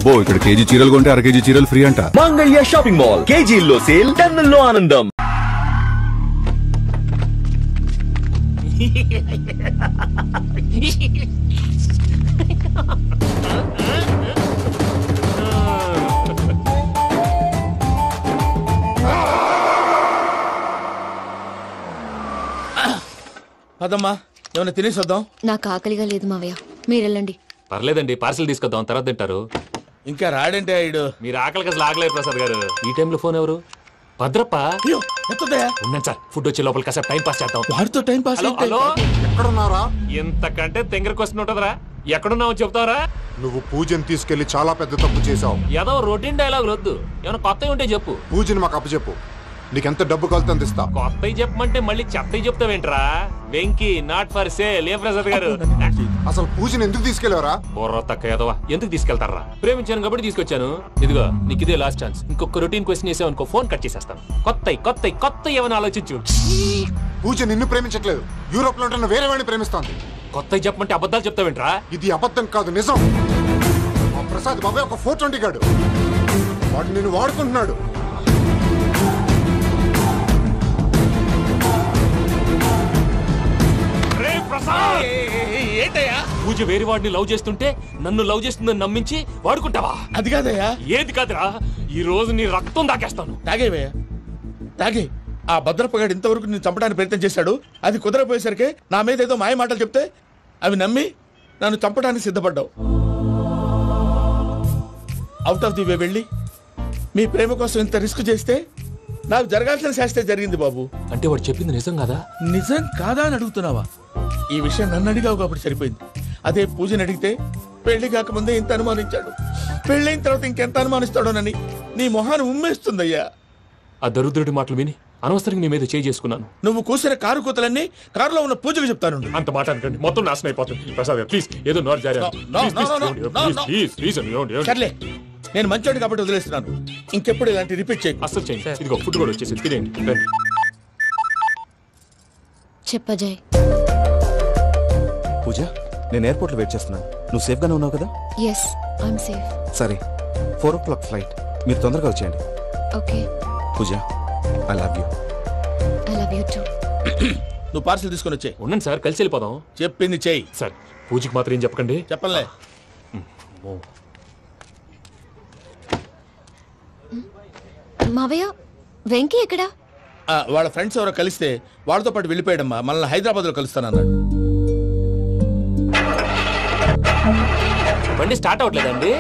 అబ్బో ఇక్కడ కేజీ చీరలు కొంటే అర కేజీ చీరలు ఫ్రీ అంట. మంగళ్య షాపింగ్ మాల్, కేజీల్లో సేల్, టన్నుల్లో ఆనందం. అదమ్మా ఏమైనా తినేసి వద్దాం. నాకు ఆకలిగా లేదు మావయ్య, మీరు వెళ్ళండి. పర్లేదండి, పార్సిల్ తీసుకొద్దాం, తర్వాత తింటారు. ఇంకా రాడంటే ఆయుడు. మీరు ఆకలికి అసలు ఆగలేదు ప్రసాద్ గారు. ఈ టైంలో ఫోన్ ఎవరు? భద్రప్ప. ఉన్నాను సార్, ఫుడ్ వచ్చే లోపల కాసేపు టైం పాస్ చేద్దాం. వాడితో టైం పాస్. హలో, ఎక్కడున్నారా? ఇంతకంటే తెంగర క్వశ్చన్ ఉంటుందిరా. ఎక్కడున్నావు చెప్తావరా? నువ్వు పూజని తీసుకెళ్లి చాలా పెద్ద తప్పు చేసావు. ఏదో రొటీన్ డైలాగ్ వద్దు, ఏమైనా కొత్తవి ఉంటే చెప్పు. పూజని మాకు అప్పచెప్పు, నీకెంత డబ్బు కలితే అందిస్తా. కొత్తవి చెప్పమంటే మళ్ళీ చెత్తవి చెప్తావేంట్రా? Venky not for sale. ఏ ప్రసాద్ గారు, అసలు పూజని ఎందుకు తీసుకెళ్లేవరా? బొర్ర తక్క ఏదవా, ఎందుకు తీసుకెళ్తారా? ప్రేమించాను కాబట్టి తీసుకొచ్చాను. ఇదిగో నీకు ఇదే లాస్ట్ ఛాన్స్. ఇంకొక రొటీన్ క్వశ్చన్ చేసావు అనుకో, ఫోన్ కట్ చేసేస్తాను. కొత్త ఏమైనా ఆలోచించు. పూజ నిన్ను ప్రేమించట్లేదు, యూరోప్ లో ఉంటున్న వేరే వాడిని ప్రేమిస్తోంది. కొత్తవి చెప్పమంటే అబద్ధాలు చెప్తావేంట్రా? ఇది అబద్ధం కాదు, నిజం. మా ప్రసాద్ బాబాయ్ ఒక 420 గాడు, వాడు నిన్ను వాడుకుంటున్నాడు. ఏంటయ్యా, పూజ వేరే వాడిని లవ్ చేస్తుంటే నన్ను లవ్ చేస్తుందని నమ్మించి వాడుకుంటావా? అది కాదయ్యా. ఏది కాదురా, ఈ రోజు నీ రక్తం దాకేస్తాను. తాగేవయ్యా, తాగే. ఆ భద్రప్పగాడు ఇంతవరకు నేను చంపడానికి ప్రయత్నం చేశాడు. అది కుదరపోయేసరికి నా మీద ఏదో మాయ మాటలు చెప్తే అవి నమ్మి నన్ను చంపడానికి సిద్ధపడ్డావు. అవుట్ ఆఫ్ ది వే వెళ్ళి మీ ప్రేమ కోసం ఇంత రిస్క్ చేస్తే నాకు జరగాల్సిన శాస్త్రే జరిగింది బాబు. అంటే వాడు చెప్పింది నిజం కదా? నిజం కాదా అని అడుగుతున్నావా? ఈ విషయం నన్ను అడిగావు కాబట్టి సరిపోయింది. అదే పూజని అడిగితే పెళ్లి కాకముందే ఇంత అనుమానించాడు, పెళ్ళైన తర్వాత ఇంకెంత అనుమానిస్తాడోనని నీ మొహాన్ని ఉమ్మేస్తుందయ్యా. ఆ దరిద్రుడి మాటలు విని అనవసరంగా నీ మీద చేయి చేసుకున్నాను. నువ్వు కూసిన కారు కూతలన్నీ కారులో ఉన్న పూజకు చెప్తాను. అంత మాట అనకండి, మొత్తం నాశనం అయిపోతుంది. ప్రసాద్ గారు ప్లీజ్, ఏదో నోట్ జారీ. సర్లే, నేను మంచోడు కాబట్టి వదిలేస్తున్నాను. ఇంకెప్పుడు ఇలాంటి రిపీట్ చేయి. అసలు చేయండి. ఇదిగో ఫుడ్ కూడా వచ్చేసి తినేయండి. చెప్పజాయ్. పూజ, నేను ఎయిర్పోర్ట్ లో వెయిట్ చేస్తున్నాను. నువ్వు సేఫ్ గానే ఉన్నావు కదా? Yes, I'm safe. సరే, 4 o'clock ఫ్లైట్, మీరు తొందరగా వచ్చేయండి. Okay. Pooja, I love you. I love you too. నువ్వు పార్సల్ తీసుకొని వచ్చే. ఉండండి సార్, కలిసి వెళ్ళిపోదాం. చెప్పింది చెయ్యి సార్. పూజకి మాత్రం ఏం చెప్పకండి. చెప్పలే. మావయ్య, వెంకీ ఎక్కడా? వాళ్ళ ఫ్రెండ్స్ ఎవరో కలిస్తే వాళ్ళతో పాటు వెళ్ళిపోయాడమ్మా. మనల్ని హైదరాబాద్ లో కలుస్తానన్నాడు. బండి స్టార్ట్ అవ్వట్లేదండి.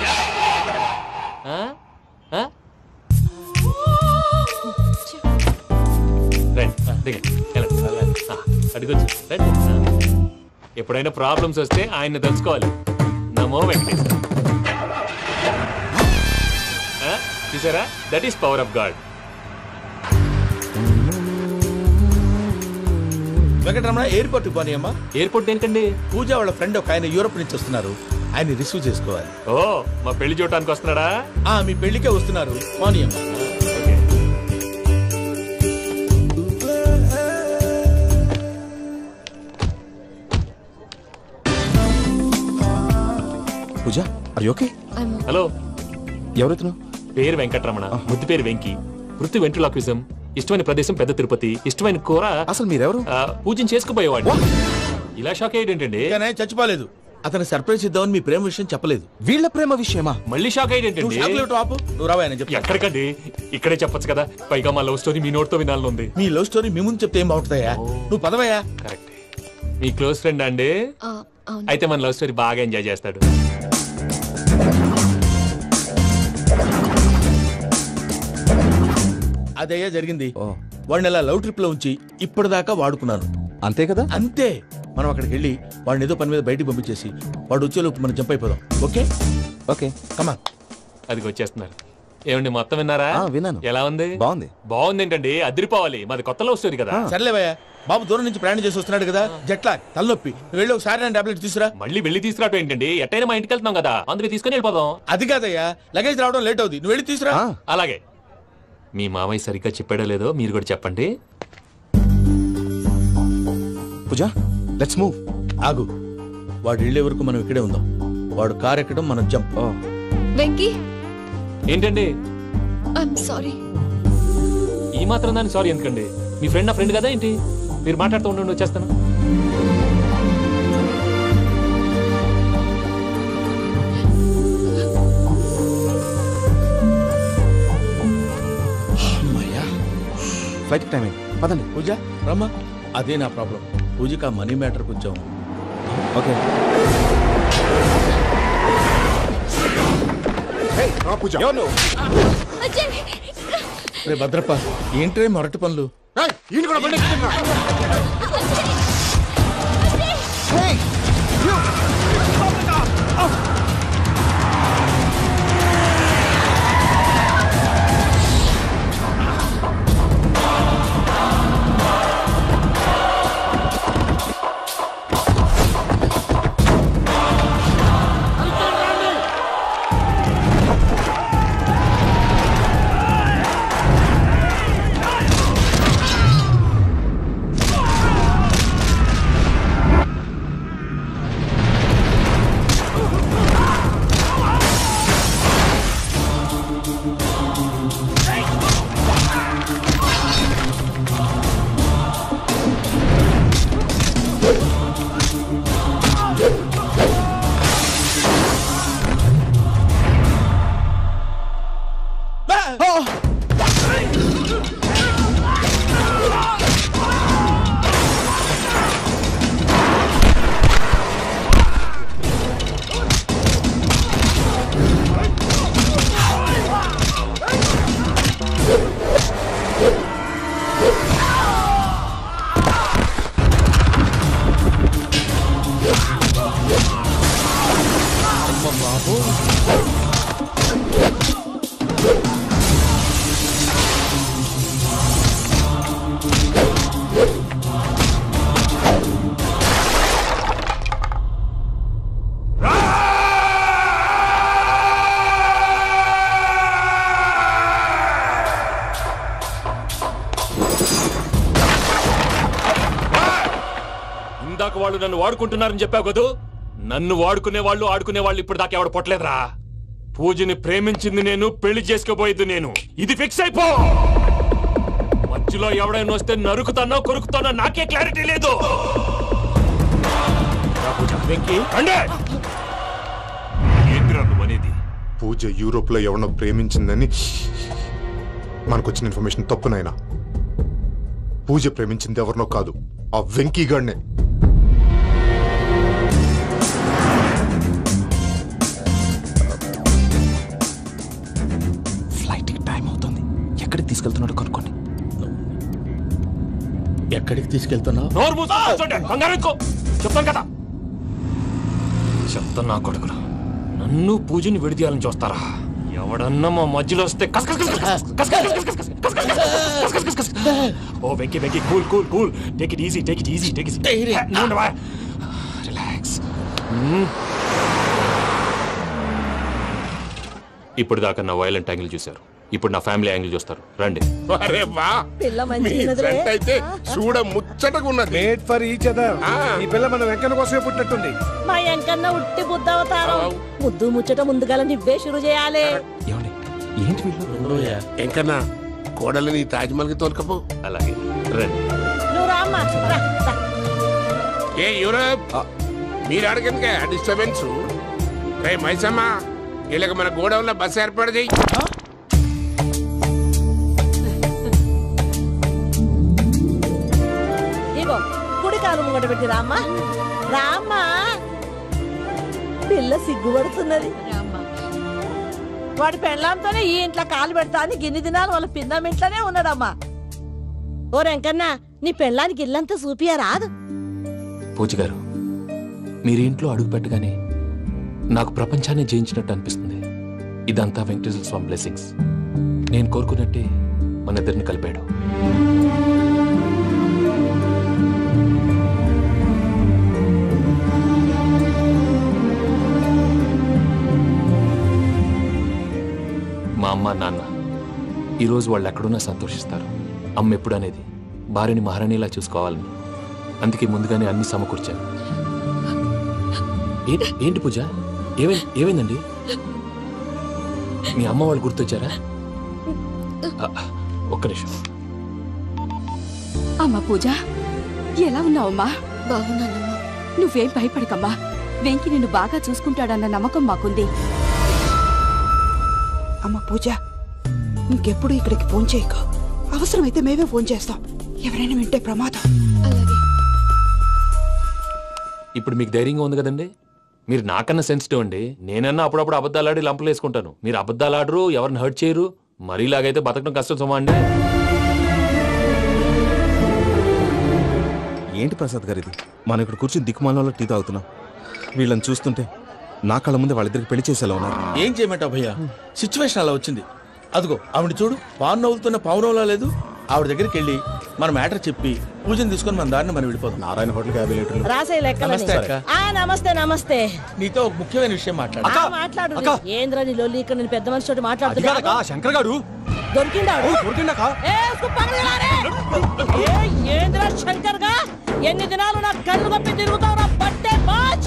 అడిగొచ్చు. ఎప్పుడైనా ప్రాబ్లమ్స్ వస్తే ఆయన్ని తెలుసుకోవాలి. నమో వెంకటేశ్వర. చూసారా, that is power of God. Venkataramana, airport పోనీ అమ్మా. ఎయిర్పోర్ట్ దేనికండి? పూజ వాళ్ళ ఫ్రెండ్ ఒక ఆయన యూరోప్ నుంచి వస్తున్నారు, ఆయన రిసీవ్ చేసుకోవాలి. ఓ, మా పెళ్లి చూడటానికి వస్తున్నాడా? మీ పెళ్లికే వస్తున్నారు. పోనీ అమ్మా. పూజ, ఆర్ యు ఓకే? హలో, ఎవరైతును? పేరు వెంకటరమణ, ముద్దు పేరు వెంకీ, వృత్తి వెంట్రులాక్విజం, ఇష్టమైన ప్రదేశం పెద్ద తిరుపతి, ఇష్టమైన కూర. అసలు మీరెవరు? పూజను చేసుకుపోయేవాడు. ఇలా షాక్ అయ్యేటండి. చచ్చిపోలేదు. అతను సర్ప్రైజ్ ఇద్దామని మీ ప్రేమ విషయం చెప్పలేదు. వీళ్ళ ప్రేమ విషయమా? మళ్ళీ షాక్ అయ్యేటండి. నువ్వు రావాయని చెప్పి. ఎక్కడికండి, ఇక్కడే చెప్పొచ్చు కదా. పైగా మా లవ్ స్టోరీ మీ నోట్తో వినాలని ఉంది. మీ లవ్ స్టోరీ మీ ముందు చెప్తే ఏం బాగుంటుందయ్యా? నువ్వు పదవయ్యా. కరెక్ట్. మీ క్లోజ్ ఫ్రెండ్ అండి? అయితే మన లవ్ స్టోరీ బాగా ఎంజాయ్ చేస్తాడు. అదయ్యా జరిగింది. వాడిని అలా లవ్ ట్రిప్ లో ఉంచి ఇప్పటిదాకా వాడుకున్నాను. అంతే కదా? అంతే. మనం అక్కడికి వెళ్ళి వాడిని ఏదో పని మీద బయటికి పంపించేసి వాడు వచ్చేలోపు మనం జంప్ అయిపోదాం. ఓకే ఓకే, కమా. అది వచ్చేస్తున్నారు. ఏమండి, మొత్తం విన్నారా? విన్నాను. ఎలా ఉంది? బాగుంది. బాగుంది ఏంటండి, అదిరిపోవాలి. మాది కొత్త లవ్ స్టోరీ కదా. సర్లేవయ్యా, బాబు దూరం నుంచి ప్రయాణం చేసి వస్తున్నాడు కదా, జట్లా తలనొప్పి. వెళ్ళి ఒకసారి టాబ్లెట్ తీసుకురా. మళ్ళీ వెళ్ళి తీసుకురావటం ఏంటండి? ఎట్టైనా మా ఇంటికి వెళ్తున్నాం కదా, అందుకే తీసుకుని వెళ్ళిపోదాం. అది కాదయ్యా, లగేజ్ రావడం లేట్ అవుతుంది. నువ్వు వెళ్ళి తీసుకురా. అలాగే. మీ మామయ్య సరిగ్గా చెప్పాడో లేదో మీరు కూడా చెప్పండి. పూజ, లెట్స్ మూవ్. ఆగు, వాడు వెళ్ళే వరకు మనం ఇక్కడే ఉందాం. వాడు కార్ ఎక్కడం, మనం జంప్. వెంకీ, ఏంటండి ఐఎమ్ సారీ. ఈ మాత్రం దానికి సారీ ఎందుకండి? మీ ఫ్రెండ్ నా ఫ్రెండ్ కదా ఏంటి? మీరు మాట్లాడుతూ ఉండండి, వచ్చేస్తాను. అమ్మయ్యా. ఫ్లైట్ టైం అయింది, పదండి. పూజ రమ్మా. అదే నా ప్రాబ్లం. పూజకి ఆ మనీ మ్యాటర్ కొంచెం. ఓకే. పూజ రే భద్రప్ప, ఏంట్రే మొరటి పనులు? ఈయన కూడా బండి ఎక్కుతున్నా. ఇందాక వాళ్ళు నన్ను వాడుకుంటున్నారని చెప్పావు కదూ. నన్ను వాడుకునే వాళ్ళు ఆడుకునే వాళ్ళు ఇప్పుడు దాకా ఎవడు పొట్టలేదురా. పూజని ప్రేమించింది నేను, పెళ్లి చేసుకోబోయేది నేను. ఇది ఫిక్స్ అయిపో. మధ్యలో ఎవడైనా వస్తే నరుకుతానో కొరుకుతానో నాకే క్లారిటీ లేదు. పూజ యూరోప్ లో ఎవరినో ప్రేమించిందని మనకొచ్చిన ఇన్ఫర్మేషన్ తప్పునైనా. పూజ ప్రేమించింది ఎవరినో కాదు, ఆ వెంకీ గాడినే. ఫ్లైట్ టైం అవుతుంది. ఎక్కడికి తీసుకెళ్తున్నాడో కనుక్కోండి. ఎక్కడికి తీసుకెళ్తున్నావు? చెప్తాను కదా. చెప్తాను నా కొడుకులు. నన్ను పూజని విడిదీయాలని చూస్తారా? ఎవడన్నా మా మధ్యలో వస్తే ఓ Venky Venky, cool cool cool, take it easy, take it easy, take it easy. Relax. ఇప్పుడు దాకా నా వైలెంట్ యాంగిల్ చూశారు, ఇప్పుడు నా ఫ్యామిలీ యాంగిల్ చూస్తారు. రండి. అరే వా, మీ ఫ్రెండ్ అయితే చూడ ముచ్చటగా ఉన్నది. Made for each other. ఈ పిల్ల మన వెంకన్న కోసమే పుట్టినట్టుంది. మా వెంకన్న ఉట్టి బుద్ధవతారం. ముద్దు ముచ్చట ముందుగా నువ్వే షురు చేయాలి. ఏంటి వీళ్ళు? ఎంకన్నా కోడలిని తాజ్మహల్ కి తోలుకపో. అలాగే రండి. నువ్వు రామ్మా. ఏ యూరప్, మీరు అడగనుక డిస్టర్బెన్స్. రే మైసమ్మ, వీళ్ళకి మన గోడౌన్ లో బస్సు ఏర్పాటు చేయి. ఇగో కుడి కాలు ముంగట పెట్టి రామ్మా. రామ్మా, పిల్ల సిగ్గుపడుతున్నది. వాడి పెళ్ళాంతోనే ఈ ఇంట్లో కాలు పెడతా అని గిన్ని దినాలు వాళ్ళ పిన్నం ఇంట్లోనే ఉన్నాడమ్మా. ఓ వెంకన్న, నీ పెళ్ళానికి ఇల్లంతా చూపియా రాదు? పూజ గారు, మీరు ఇంట్లో అడుగు పెట్టగానే నాకు ప్రపంచాన్ని జయించినట్టు అనిపిస్తుంది. ఇదంతా వెంకటేశ్వర స్వామి బ్లెస్సింగ్స్. నేను కోరుకున్నట్టే మన ఇద్దరిని కలిపాడు. మా అమ్మ నాన్న ఈరోజు వాళ్ళు ఎక్కడున్నా సంతోషిస్తారు. అమ్మ ఎప్పుడు అనేది భార్యని మహారాణిలా చూసుకోవాలని, అందుకే ముందుగానే అన్ని సమకూర్చాను. ఏంటి పూజ, ఏమైందండి? మీ అమ్మ వాళ్ళు గుర్తొచ్చారా? ఒక్క నిమిషం. అమ్మా పూజ, ఎలా ఉన్నావమ్మా? బాగున్నానమ్మా. నువ్వేం భయపడకమ్మా. వెంకి నిన్ను బాగా చూసుకుంటాడన్న నమ్మకం మాకుంది. అమ్మ పూజ, ఇంకెప్పుడు ఇక్కడికి ఫోన్ చేయక. అవసరమైతే మేమే ఫోన్ చేస్తాం. ఎవరైనా వింటే ప్రమాదం. అలాగే. ఇప్పుడు మీకు ధైర్యంగా ఉంది కదండి? మీరు నాకన్నా సెన్సిటివ్ అండి. నేనన్నా అప్పుడప్పుడు అబద్ధాలాడి లంపలు వేసుకుంటాను. మీరు అబద్ధాలు ఆడరు, ఎవరిని హర్ట్ చేయరు. మరీలాగైతే బతకడం కష్టం సుమా అండి. ఏంటి ప్రసాద్ గారు ఇది? మనం ఇక్కడ కూర్చుని దిక్కుమాలలో టీ తాగుతున్నాం. వీళ్ళని చూస్తుంటే నా కళ్ళ ముందే వాళ్ళిద్దరికి పెళ్లి చేసేలా ఉన్నారు. ఏం చేయమంటావు భయ్యా? సిచ్యువేషన్ అలా వచ్చింది. అదిగో ఆవిడ చూడు, పావు నవ్వుతున్న పావునవ్వులా లేదు. ఆవిడ దగ్గరికి వెళ్ళి మన మ్యాటర్ చెప్పి పూజను తీసుకొని మన దారిని మనం వెళ్ళిపోతాం. నారాయణ హోటల్ 50 లీటర్లు. రాసే లెక్కలని. నమస్తే అక్క. నమస్తే నమస్తే. నీతో ఒక ముఖ్యమైన విషయం మాట్లాడు. మాట్లాడు. ఏంద్రా నీ లొల్లి? ఇక్కడ నేను పెద్ద మనిషి తోటి మాట్లాడుతున్నా. శంకర్ గారు దొరికిందా? ఏంద్రా శంకర్ గా? ఎన్ని దినాలు నా కళ్ళు కప్పి తిరుగుతావురా పట్టే బాచ్?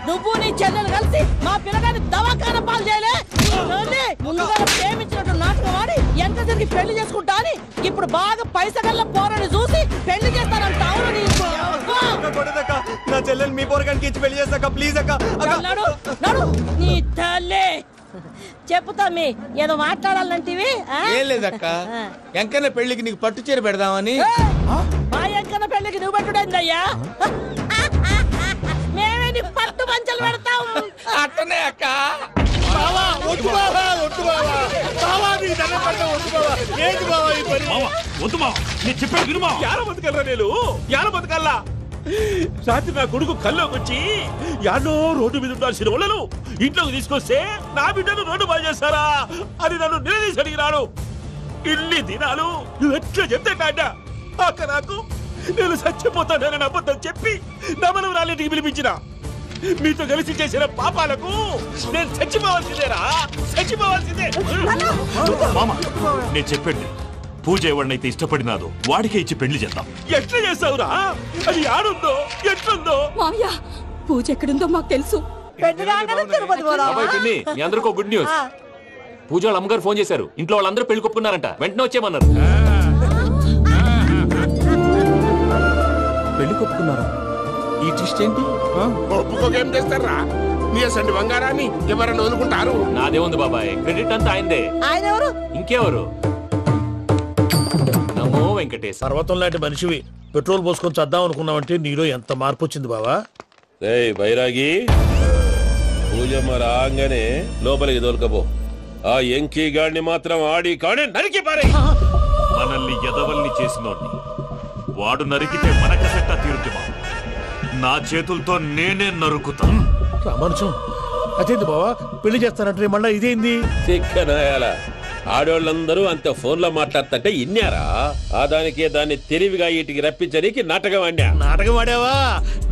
నువ్వు నీ చెల్లెలు కలిసి మా పిల్లగాని దవాఖాన పాలు చేయలే. ముందుగా ప్రేమించినట్టు నాటకం ఆడి ఎంత తిరిగి పెళ్లి చేసుకుంటా అని ఇప్పుడు బాగా పైసగల్ల పోరని చూసి పెళ్లి చేస్తానంటావు. నా చెల్లెలు మీ పోరగానికి ఇచ్చి పెళ్లి చేస్తాక ప్లీజ్ అక్క. నడు నీ తల్లి. చెప్పుతా మీ ఏదో మాట్లాడాలంటివి. ఏం లేదక్క, ఎంకన్న పెళ్లికి నీకు పట్టు చీర పెడదామని. మా ఎంకన్న పెళ్లికి నువ్వు పెట్టుడైందయ్యా? మేమే నీకు పట్టు పంచలు పెడతాం. అట్టనే అక్క. వద్దు బావా, వద్దు బావా, బావా నీ దండం పెడతా. వద్దు బావా. ఏంటి బావా ఈ పని? వద్దు మా, నేను చెప్పాను విను మా. యార బతకల్లా నేను, యార బతకల్లా. రాత్రి నా కొడుకు కల్లోకి వచ్చి యాడో రోడ్డు మీద ఉండాల్సిన వాళ్ళను ఇంట్లోకి తీసుకొస్తే నా బిడ్డను రోడ్డు బాగా చేస్తారా అని నన్ను నిలదీసి అడిగినాడు. ఇన్ని దినాలు నువ్వు ఎట్లా చెప్తే కాడా అక్క నాకు నేను చచ్చిపోతానని అబద్ధం చెప్పి నా మనవరాలింటికి పిలిపించిన. మీతో కలిసి చేసిన పాపాలకు నేను చచ్చిపోవాల్సిందేరా, చచ్చిపోవాల్సిందే. మామ నేను చెప్పండి, పూజ ఎవరినైతే ఇష్టపడినాదో వాడికే ఇచ్చి పెళ్లి చేద్దాం. ఎట్లా చేస్తావురా? అది ఆడుందో ఎట్లుందో? మామయ్య, పూజ ఎక్కడుందో మాకు తెలుసు. మీ అందరికీ గుడ్ న్యూస్. పూజ వాళ్ళ అమ్మగారు ఫోన్ చేశారు. ఇంట్లో వాళ్ళందరూ పెళ్లి కొప్పుకున్నారంట. వెంటనే వచ్చేయమన్నారు. పెళ్లి కొప్పుకున్నారా? ఈ ట్విస్ట్ ఏంటి? ఒప్పుకోకేం చేస్తారా? నీ అసంటి బంగారాన్ని ఎవరన్నా వదులుకుంటారు? నాదే ఉంది బాబాయ్, క్రెడిట్ అంతా ఆయనదే. ఆయన ఎవరు? ఇంకెవరు? నమో వెంకటేశ్. పర్వతం లాంటి మనిషివి పెట్రోల్ పోసుకొని చద్దాం అనుకున్నావంటే నీలో ఎంత మార్పు వచ్చింది బావా. బైరాగి, పూజమ్మ రాగానే లోపలికి దొరకపో. ఆ ఎంకీ గాడిని మాత్రం ఆడి కాడే నరికి పారే. మనల్ని ఎదవల్ని చేసినోడ్ని వాడు నరికితే మనకసట్ట తీరుతుమా. నా చేతులతో నేనే నరుకుతా. రామానుజం, అదేంది బావా పెళ్లి చేస్తానంటే మళ్ళా ఇదేంది? చిక్కనాయాల ఆడోళ్ళందరూ అంత ఫోన్ లో మాట్లాడుతుంటే ఇన్నారా? ఆ దాన్ని తెలివిగా వీటికి రప్పించడానికి నాటకం ఆడా. నాటకం ఆడావా?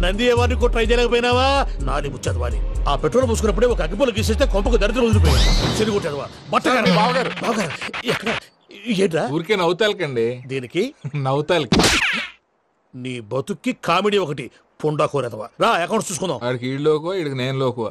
నంది ఎవరిని కూడా ట్రై చేయలేకపోయినావా? నాని ముచ్చదు వాడి. ఆ పెట్రోల్ పోసుకున్నప్పుడే ఒక అగ్గిపోలు గీసేస్తే కొంపకు దరిద్రం వదిలిపోయాడు. చెరుగుంటాడు బట్టగారు. బావగారు బావగారు ఎక్కడ? ఏంట్రా ఊరికే నవ్వుతాలకండి. దీనికి నవ్వుతాలకి నీ బతుక్కి కామెడీ ఒకటి. పుండా కోరేదవా. రా అకౌంట్స్ చూసుకుందాం. వాడికి ఈడు లోకువ, ఈడికి నేను లోకువ.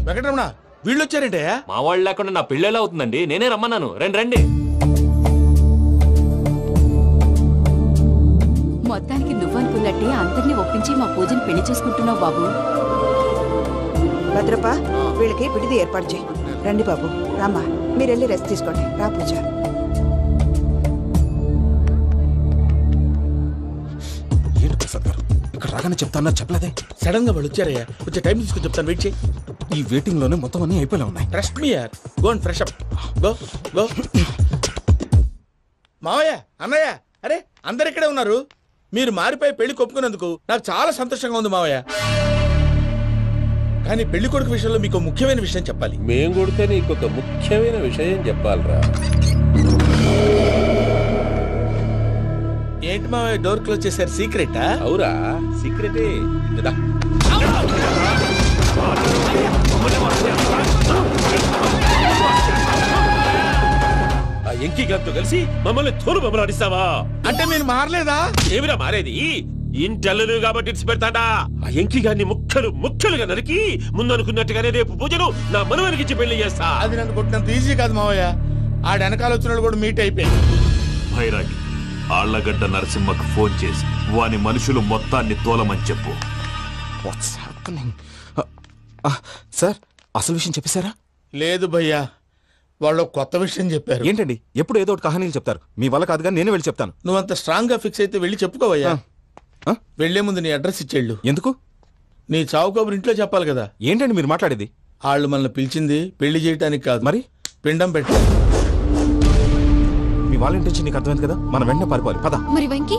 వెంకటరమణ, వీళ్ళు వచ్చారంటే? మా వాళ్ళు లేకుండా నా పెళ్ళేలా అవుతుందండి? నేనే రమ్మన్నాను. రండి రండి. మొత్తానికి నువ్వనుకున్నట్టే అందరినీ ఒప్పించి మా పూజని పెళ్లి చేసుకుంటున్నావు బాబు. భద్రప్ప, వీళ్ళకి విడిది ఏర్పాటు చేయి. రండి బాబు, రామ్మా, మీరు వెళ్ళి రెస్ట్ తీసుకోండి. రా పూజ. ఏంటి ప్రసాద్ గారు, ఇక్కడ రాగానే చెప్తాన్నా చెప్పలేదే? సడన్ గా వాళ్ళు వచ్చారయ్యా. కొంచెం టైం తీసుకుని చెప్తాను, వెయిట్ చేయి. ఈ వెయిటింగ్ లోనే మొత్తం అన్ని అయిపోయి ఉన్నాయి. ట్రస్ట్ మీ యార్. Go and fresh up. Go go. మావయ్య, అన్నయ్య, అరే అందరు ఇక్కడే ఉన్నారు. మీరు మారిపోయి పెళ్లి కొప్పుకున్నందుకు నాకు చాలా సంతోషంగా ఉంది మావయ్య. కానీ పెళ్లి కొడుకు విషయంలో మీకు ముఖ్యమైన విషయం చెప్పాలి. మేం కొడితే నీకు ఒక ముఖ్యమైన విషయం చెప్పాలరా. ఏంటి మావయ్య డోర్ క్లోజ్ చేశారు? సీక్రెటా? అవురా, సీక్రెటే. ఆ ఎంకి గారితో కలిసి మమ్మల్ని తోలు బొమ్మలాడిస్తావా? అంటే మీరు మారలేదా? ఏమిరా మారేది? ఇంటల్లు కాబట్టి ఇడిచి పెడతాడా? ఆ ఎంకి గారిని ముక్కలుగా నరికి ముందు అనుకున్నట్టుగానే రేపు పూజను నా మనవనికిచ్చి పెళ్లి చేస్తా. అది నన్ను కొట్టినంత ఈజీ కాదు మావయ్య. ఆ వెనకాల వచ్చిన కూడా మీట్ అయిపోయింది. భైరాగి ఆళ్లగడ్డ నరసింహకు ఫోన్ చేసి వాని మనుషులు మొత్తాన్ని తోలమని చెప్పు. సార్ అసలు విషయం చెప్పేశారా? లేదు భయ్యా, వాళ్ళు కొత్త విషయం చెప్పారు. ఏంటండి ఎప్పుడు ఏదో ఒకటి కహానీలు చెప్తారు. మీ వల్ల కాదుగా నేనే వెళ్ళి చెప్తాను. నువ్వంత స్ట్రాంగ్ గా ఫిక్స్ అయితే వెళ్ళి చెప్పుకోవయ్యా. వెళ్లే ముందు నీ అడ్రస్ ఇచ్చేళ్ళు. ఎందుకు? నీ చావు కబురు ఇంట్లో చెప్పాలి కదా. ఏంటండి మీరు మాట్లాడేది? వాళ్ళు మనల్ని పిలిచింది పెళ్లి చేయటానికి కాదు, మరి పిండం పెట్టి. మీ వాళ్ళ ఇంటి నీకు అర్థమైంది కదా, మనం వెంటనే పారిపోవాలి. పద. మరి వెంకీ?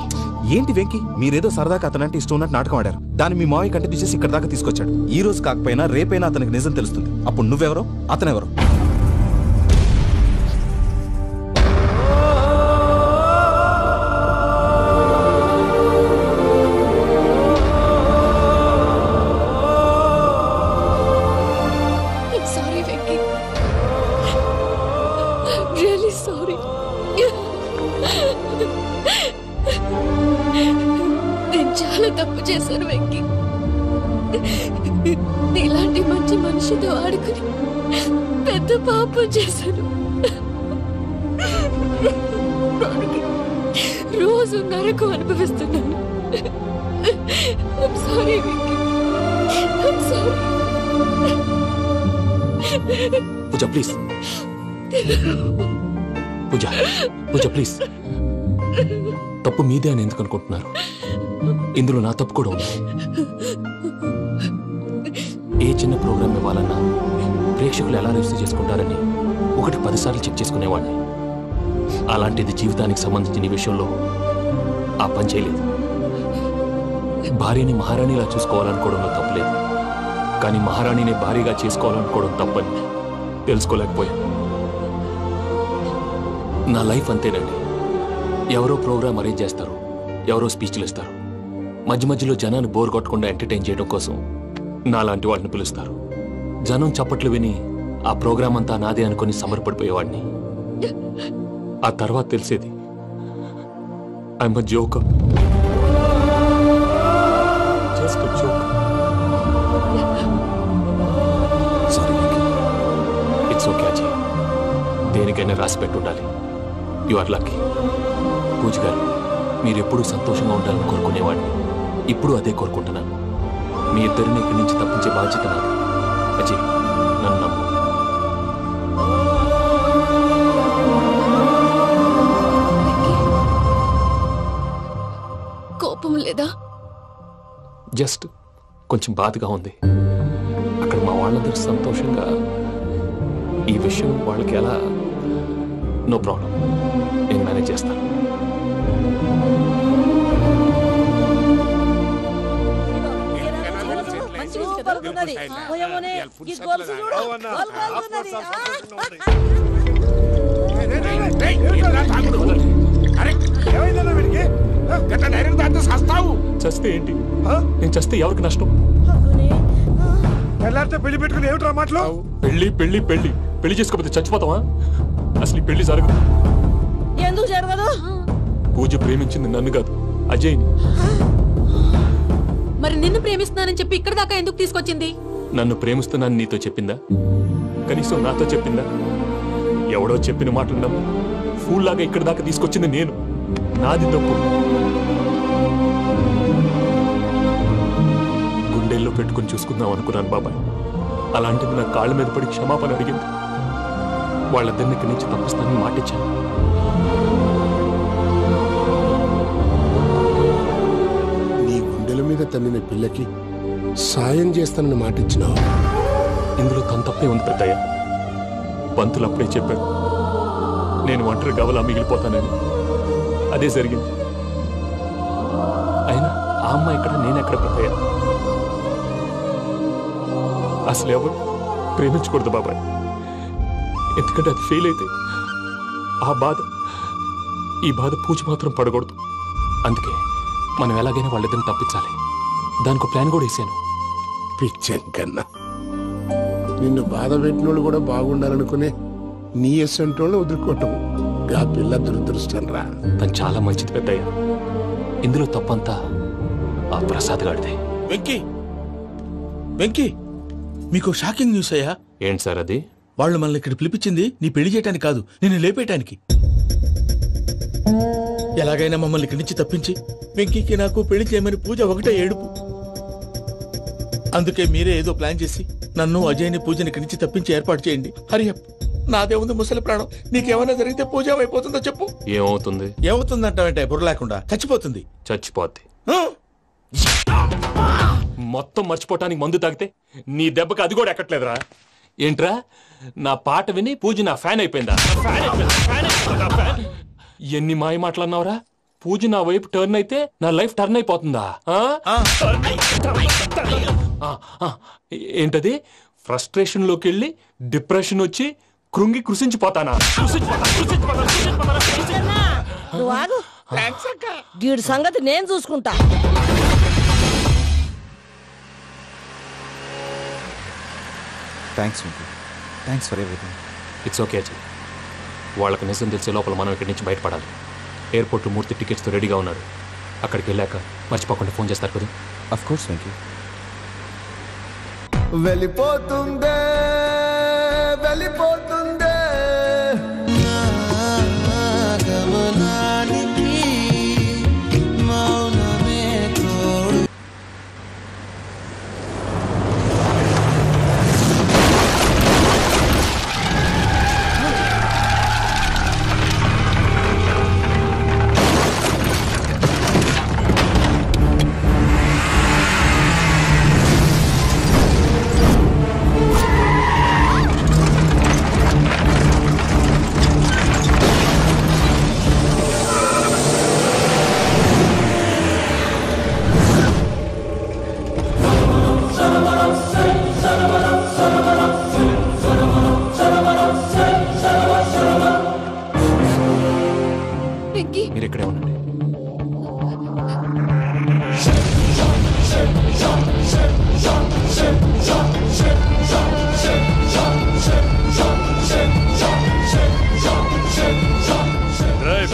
ఏంటి వెంకీ? మీరేదో సరదాగా అతనంటే ఇష్టం ఉన్నట్టు నాటకం ఆడారు. దాన్ని మీ మావయ్య కంటిన్యూ చేసి ఇక్కడ దాకా తీసుకొచ్చాడు. ఈ రోజు కాకపోయినా రేపైనా అతనికి నిజం తెలుస్తుంది. అప్పుడు నువ్వెవరో అతనెవరో. చాలా తప్పు చేశాను వెంకీ. నీలాంటి మంచి మనిషితో ఆడుకుని పెద్ద పాపం చేశాను. రోజు నరకం అనుభవిస్తున్నాను. Sorry Venky, sorry. Pooja please, Pooja please. తప్పు మీదే అని ఎందుకు అనుకుంటున్నారు? ఇందులో నా తప్పు కూడా ఉంది. ఏ చిన్న ప్రోగ్రామ్ ఇవ్వాలన్నా ప్రేక్షకులు ఎలా రిసీవ్ చేసుకుంటారని 1-10 సార్లు చెక్ చేసుకునేవాడిని. అలాంటిది జీవితానికి సంబంధించిన ఈ విషయంలో ఆ పని చేయలేదు. భార్యని మహారాణిలా చూసుకోవాలనుకోవడంలో తప్పులేదు, కానీ మహారాణిని భార్యగా చేసుకోవాలనుకోవడం తప్పని తెలుసుకోలేకపోయాను. నా లైఫ్ అంతేనండి. ఎవరో ప్రోగ్రామ్ అరేంజ్ చేస్తారు, ఎవరో స్పీచ్లు ఇస్తారు. మధ్య మధ్యలో జనాన్ని బోర్ కొట్టకుండా ఎంటర్టైన్ చేయడం కోసం నాలాంటి వాడిని పిలుస్తారు. జనం చప్పట్లు విని ఆ ప్రోగ్రామ్ అంతా నాదే అనుకుని సమర్పడిపోయేవాడిని. ఆ తర్వాత తెలిసేది I'm a joker. Just a joker. It's okay Ajay, దేనికైనా రాసి పెట్టుండాలి. You are lucky. పూజ గారు, మీరు ఎప్పుడూ సంతోషంగా ఉండాలని కోరుకునేవాడిని. ఇప్పుడు అదే కోరుకుంటున్నాను. మీ ఇద్దరిని ఇక్కడి నుంచి తప్పించే బాధ్యత నాది. అజయ్, నన్ను నమ్ము. కోపం లేదా? జస్ట్ కొంచెం బాధగా ఉంది. అక్కడ మా వాళ్ళందరూ సంతోషంగా ఈ విషయం వాళ్ళకి ఎలా. నో ప్రాబ్లం, నేను మేనేజ్ చేస్తాను. చస్తే ఏంటి? నేను చస్తే ఎవరికి నష్టం? పెళ్లి పెట్టుకుని ఏమిట్రా మాటలు? పెళ్లి పెళ్లి పెళ్లి పెళ్లి చేసుకోకపోతే చచ్చిపోతావా? అసలు ఈ పెళ్లి జరగదు. ఎందుకు జరగదు? పూజ ప్రేమించింది నన్ను కాదు, అజయ్ని. మరి నిన్ను ప్రేమిస్తున్నానని చెప్పి ఇక్కడ దాకా ఎందుకు తీసుకొచ్చింది? నన్ను ప్రేమిస్తున్నాను నీతో చెప్పిందా? కనీసం నాతో చెప్పిందా? ఎవడో చెప్పిన మాటలు నమ్ము ఫూల్ లాగా ఇక్కడ దాకా తీసుకొచ్చింది నేను. నాది తప్పు. గుండెల్లో పెట్టుకుని చూసుకుందాం అనుకున్నాను బాబాయ్. అలాంటిది నా కాళ్ళ మీద పడి క్షమాపణ అడిగింది. వాళ్ళిద్దరిని ఇక్కడి నుంచి తప్పిస్తానని మాటిచ్చాను. నీ గుండెల మీద తన్నిన పిల్లకి సాయం చేస్తానని మాటిచ్చినావు. ఇందులో తన తప్పే ఉంది పెద్దయ్య. పంతులు అప్పుడే చెప్పాడు నేను ఒంటరి గవలా మిగిలిపోతానని. అదే జరిగింది. అమ్మాయి ఎక్కడ నేనెక్కడ పెద్దయ్యా? అసలు ఎవరు ప్రేమించకూడదు బాబాయ్, ఎందుకంటే అది ఫెయిల్ అయితే ఈ బాధ పూజ మాత్రం పడకూడదు. అందుకే మనం ఎలాగైనా వాళ్ళిద్దరిని తప్పించాలి. దానికి ప్లాన్ కూడా వేసాను. పిచ్చంకన్నా నిన్ను బాధ పెట్టినోళ్ళు కూడా బాగుండాలనుకునే నీ ఎస్సంటోళ్ళు వదులుకోవటం ఆ పిల్ల దురదృష్టం రా. తను చాలా మంచిది పెద్దయ్య. ఇందులో తప్పంతా ఆ ప్రసాద్ గాడిదే. వెంకీ మీకు షాకింగ్ న్యూస్ అయ్యా. ఏంటి సార్ అది? వాళ్ళు మనల్ని ఇక్కడ పిలిపించింది నీ పెళ్లి చేయడానికి కాదు, నిన్ను లేపేయటానికి. ఎలాగైనా మమ్మల్ని ఇక్కడి నుంచి తప్పించి వెంకీకి నాకు పెళ్లి చేయమని పూజ ఒకటే ఏడుపు. అందుకే మీరే ఏదో ప్లాన్ చేసి నన్ను అజయ్ని పూజని ఇక్కడి నుంచి తప్పించి ఏర్పాటు చేయండి. హరియప్, నాదే ఉంది ముసలి ప్రాణం. నీకేమైనా జరిగితే పూజ అయిపోతుందో చెప్పు. ఏమవుతుంది? ఏమవుతుందంటే బుర్ర లేకుండా చచ్చిపోతుంది. చచ్చిపోద్ది. మొత్తం మర్చిపోవటానికి మందు తాగితే నీ దెబ్బకి అది కూడా ఎక్కట్లేదురా. ఏంట్రా, నా పాట విని పూజ నా ఫ్యాన్ అయిపోయిందా? ఎన్ని మాయ మాటలన్నావురా? పూజ నా వైపు టర్న్ అయితే నా లైఫ్ టర్న్ అయిపోతుందా? ఏంటది? ఫ్రస్ట్రేషన్ లోకి వెళ్ళి డిప్రెషన్ వచ్చి కృంగి కృషించిపోతానా? వీడి సంగతి నేను చూసుకుంటా. Thanks for everything. It's okay Ajay. వాళ్ళకి నిజం తెలిసే లోపల మనం ఇక్కడి నుంచి బయటపడాలి. ఎయిర్పోర్ట్లో మూర్తి టికెట్స్తో రెడీగా ఉన్నాడు. అక్కడికి వెళ్ళాక మర్చిపోకుండా ఫోన్ చేస్తారు కదా. Of course Venky. వెళ్ళిపోతుందే వెళ్ళిపోతుందే గమనానికి మౌనమే తోడు. మీరు ఇక్కడే ఉండండి.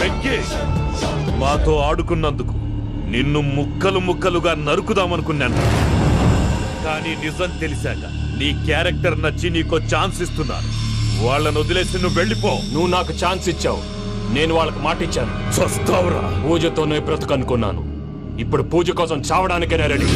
వెంకీ, మాతో ఆడుకున్నందుకు నిన్ను ముక్కలు ముక్కలుగా నరుకుదామనుకున్నాను. కానీ నిజం తెలిసాక నీ క్యారెక్టర్ నచ్చి నీకో ఛాన్స్ ఇస్తున్నాను. వాళ్ళను వదిలేసి నువ్వు వెళ్ళిపో. నువ్వు నాకు ఛాన్స్ ఇచ్చావు, నేను వాళ్ళకి మాట ఇచ్చాను. చస్తావురా. పూజతోనే బ్రతుకనుకున్నాను. ఇప్పుడు పూజ కోసం చావడానికైనా రెడీ.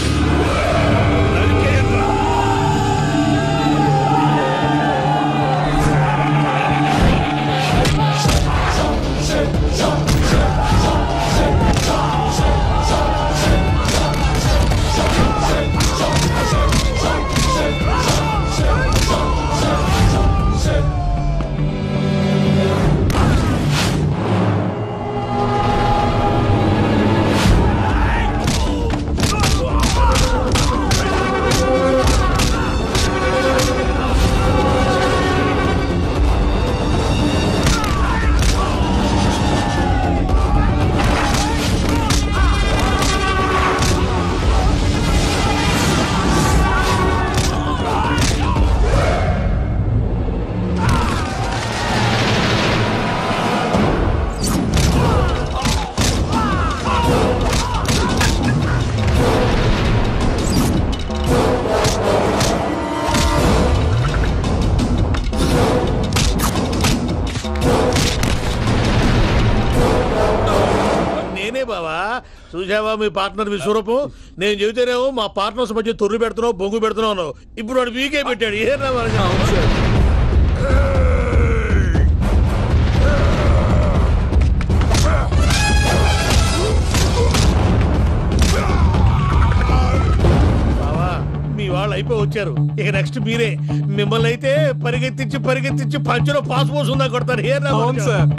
చూసావా మీ పార్ట్నర్ విశ్వరూపం? నేను చెబితేనేమో మా పార్ట్నర్స్ మధ్య తొర్రు పెడుతున్నావు, బొంగు పెడుతున్నావు. ఇప్పుడు వాడు వీకే పెట్టాడు. ఏ బావా, మీ వాళ్ళు అయిపోయి వచ్చారు. ఇక నెక్స్ట్ మీరే. మిమ్మల్ని అయితే పరిగెత్తించి పంచులో పాస్ ఉందా కొడతారు. ఏ సార్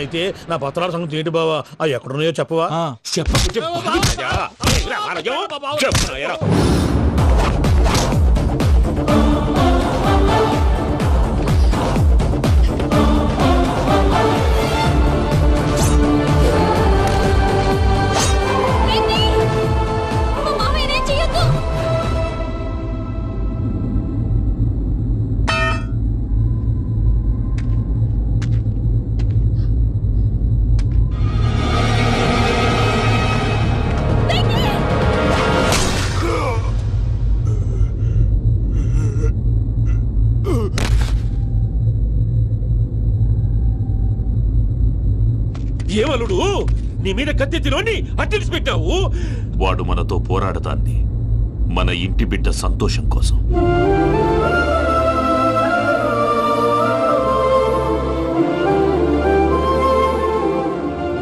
అయితే నా పత్రాల సంగతి ఏంటి బావా అవి ఎక్కడున్నాయో చెప్పవా? ఏమలుడు నీ మీద కత్తెత్తిలోని అట్టించి పెట్టావు. వాడు మనతో పోరాడతాన్ని మన ఇంటి బిడ్డ సంతోషం కోసం.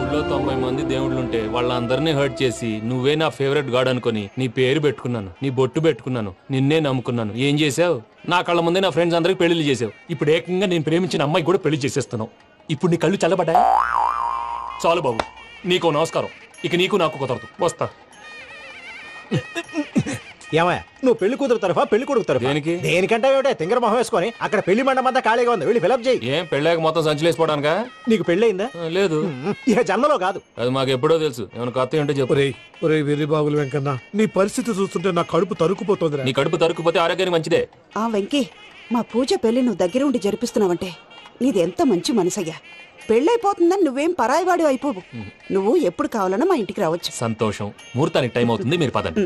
ఊళ్ళో 90 మంది దేవుళ్ళుంటే వాళ్ళందరినీ హర్ట్ చేసి నువ్వే నా ఫేవరెట్ గాడ్ అనుకుని నీ పేరు పెట్టుకున్నాను, నీ బొట్టు పెట్టుకున్నాను, నిన్నే నమ్ముకున్నాను. ఏం చేసావు? నా కళ్ళ ముందే నా ఫ్రెండ్స్ అందరికి పెళ్లి చేసావు. ఇప్పుడు ఏకంగా నేను ప్రేమించిన అమ్మాయి కూడా పెళ్లి చేసేస్తున్నావు. ఇప్పుడు నీ కళ్ళు చల్లబడ్డాయి. చాలు బాబు, నీకు నమస్కారం. ఇక నీకు నాకు కుదరదు. వస్తా. ఏమయ్య నువ్వు పెళ్లి కూతురు తరఫా పెళ్లి కొడుకు తరఫా? దేనికంటే తింగర మొహం వేసుకొని అక్కడ పెళ్లి మండపం అంతా ఖాళీగా ఉంది, వెళ్ళి ఫిలప్ చేయి. ఏం పెళ్ళాక మొత్తం సంచలేసిపోవడానికా? నీకు పెళ్ళయిందా? లేదు. ఇక జన్మలో కాదు. అది మాకు ఎప్పుడో తెలుసు. ఏమైనా కొత్త ఏంటో చెప్పు. ఒరే వెర్రి బాబులు వెంకన్న, నీ పరిస్థితి చూస్తుంటే నా కడుపు తరుక్కుపోతుంది. నీ కడుపు తరుక్కుపోతే ఆరోగ్యానికి మంచిదే. ఆ వెంకీ, మా పూజ పెళ్లి నువ్వు దగ్గర ఉండి జరిపిస్తున్నావంటే నీది ఎంత మంచి మనసయ్యా. పెళ్ళైపోతుందని నువ్వేం పరాయివాడి అయిపోవు. నువ్వు ఎప్పుడు కావాలన్నా మా ఇంటికి రావచ్చు. సంతోషం. ముహూర్తానికి టైం అవుతుంది, మీరు పదండి.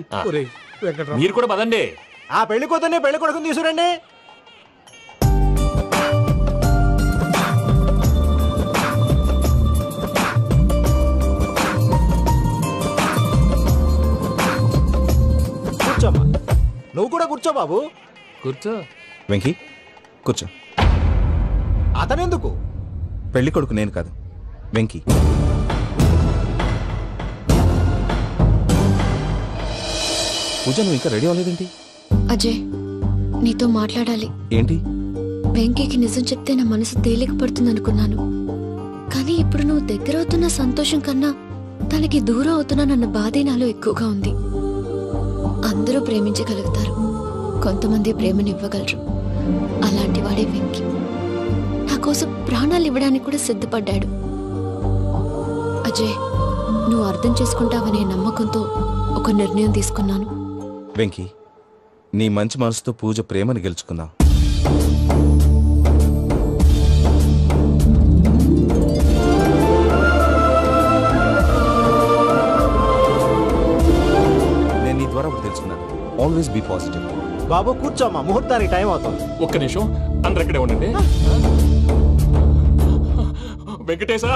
మీరు కూడా పదండి. ఆ పెళ్లి కూతుర్ని పెళ్లి కొడుకుని తీసుకురండి. కూర్చోమ్మా. నువ్వు కూడా కూర్చో బాబు. కూర్చో. వెంకీ కూర్చో. అతనెందుకు? పెళ్లి కొడుకు నేను కాదు, వెంకీ. పూజ, నువ్వు ఇంకా రెడీ అవ్వలేదేంటి? అజయ్, నీతో మాట్లాడాలి. ఏంటి? వెంకీకి నిజం చెప్తే నా మనసు తేలిక పడుతుంది అనుకున్నాను. కానీ ఇప్పుడు నువ్వు దగ్గర అవుతున్న సంతోషం కన్నా తనకి దూరం అవుతున్నానన్న బాధే నాలో ఎక్కువగా ఉంది. అందరూ ప్రేమించగలుగుతారు, కొంతమంది ప్రేమనివ్వగలరు. అలాంటి వాడే వెంకీ. నా కోసం ప్రాణాలు ఇవ్వడానికి కూడా సిద్ధపడ్డాడు. అజయ్, నువ్వు అర్థం చేసుకుంటావనే నమ్మకంతో ఒక నిర్ణయం తీసుకున్నాను. వెంకీ, నీ మంచి మనసుతో పూజ ప్రేమని గెలుచుకుందాం. నేను నీ ద్వారా ఒకటి తెలుసుకున్నాను. Always be positive. బాబు కూర్చోమ్మా, ముహూర్తానికి టైం అవుతుంది. ఒక్క నిమిషం, అందరు ఇక్కడే ఉండండి. వెంకటేశా,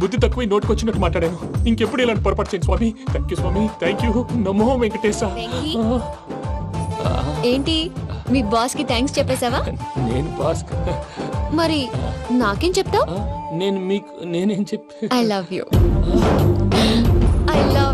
బుద్ధి తక్కువ నోటుకొచ్చినట్టు మాట్లాడాను. ఇంకెప్పుడు ఇలాంటి పొరపాటు చేయండి స్వామి. థ్యాంక్ యూ స్వామి, థ్యాంక్ యూ. నమో వెంకటేశా. ఏంటి, మీ బాస్ కి థ్యాంక్స్ చెప్పేశావా? నేను బాస్ మరి నాకేం చెప్తావు? నేనేం చెప్పి I love you. I love